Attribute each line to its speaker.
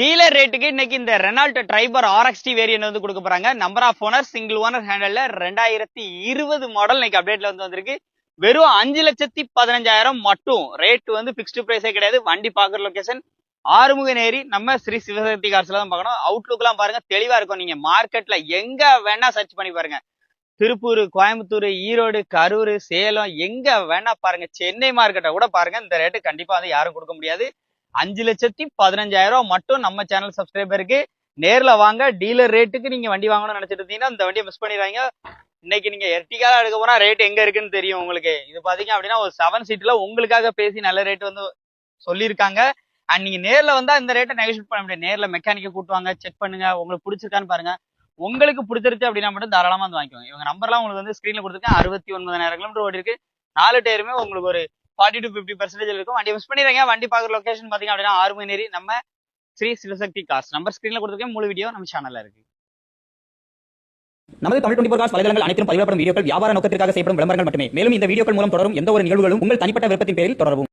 Speaker 1: Dealer ரேட்டுக்கு இன்னைக்கு இந்த ரெனால்ட் ட்ரைபர் ஆர்எக்ஸ்டி வேரியன்ட் வந்து கொடுக்க போறாங்க. Number of owner single owner ஹேண்டல்ல 2020 மாடல் இன்னைக்கு அப்டேட்ல வந்து வந்திருக்கு. வெறும் 5,15,000 மட்டும். ரேட் வந்து பிக்ஸ்டு பிரைஸே கிடையாது. வண்டி பாக்குற லொகேஷன் ஆறுமுகநேரி நம்ம ஸ்ரீ சிவசக்தி கார்ஸ்ல தான் பார்க்கணும். அவுட்லுக் எல்லாம் பாருங்க தெளிவா இருக்கும். நீங்க மார்க்கெட்ல எங்க வேணா சர்ச் பண்ணி பாருங்க. திருப்பூர், கோயம்புத்தூர், ஈரோடு, கரூர், சேலம் எங்க வேணா பாருங்க. சென்னை மார்க்கெட்டை கூட பாருங்க. இந்த ரேட்டு கண்டிப்பா வந்து யாரும் கொடுக்க முடியாது. 5,15,000 மட்டும் நம்ம சேனல் சப்ஸ்கிரைபருக்கு. நேர்ல வாங்க. டீலர் ரேட்டுக்கு நீங்க வண்டி வாங்கணும்னு நினைச்சிட்டு இருந்தீங்கன்னா இந்த வண்டியை மிஸ் பண்ணிடுறாங்க. இன்னைக்கு நீங்க எர்டிகால எடுக்க போனா ரேட் எங்க இருக்குன்னு தெரியும் உங்களுக்கு. இது பாத்தீங்க அப்படின்னா ஒரு 7 சீட்ல உங்களுக்காக பேசி நல்ல ரேட் வந்து சொல்லியிருக்காங்க. அண்ட் நீங்க நேர்ல வந்தா இந்த ரேட்டை நெகோஷியேட் பண்ண முடியாது. நேர்ல மெக்கானிக்கை கூட்டுவாங்க, செக் பண்ணுங்க, உங்களுக்கு பிடிச்சிருக்கான்னு பாருங்க. உங்களுக்கு பிடிச்சிருச்சு அப்படின்னா மட்டும் தாராளமா வந்து வாங்கிக்கோங்க. இவங்க நம்பர்லாம் உங்களுக்கு வந்து ஸ்கிரீன்ல கொடுத்துருக்கேன். 69,000 கிலோமீட்டர் ஓடி இருக்கு. 4 டயருமே உங்களுக்கு ஒரு 40 to 50% இருக்கும். வண்டி மிஸ் பண்ணிடுறீங்க. வண்டி பார்க்குற லொகேஷன் பாத்தீங்க அப்படின்னா ஆறுமுகநேரி நம்ம ஸ்ரீ சிவசக்தி கார்ஸ். நம்பர் ஸ்கிரீன்ல கொடுத்துருக்கேன். முழு வீடியோ நம்ம சேனல்ல இருக்கு.
Speaker 2: நமது தமிழ் 24 காஸ் வலைதளங்கள் அனைத்தும் பதிவிடப்படும் வீடியோக்கள் வியாபார நோக்கத்திற்காக செய்யப்படும் விளம்பரங்கள் மட்டுமே. மேலும் இந்த வீடியோக்கள் மூலம் தொடரும் எந்த ஒரு நிகழ்வுகளும் உங்கள் தனிப்பட்ட விருப்பத்தின் பேரில் தொடரவும்.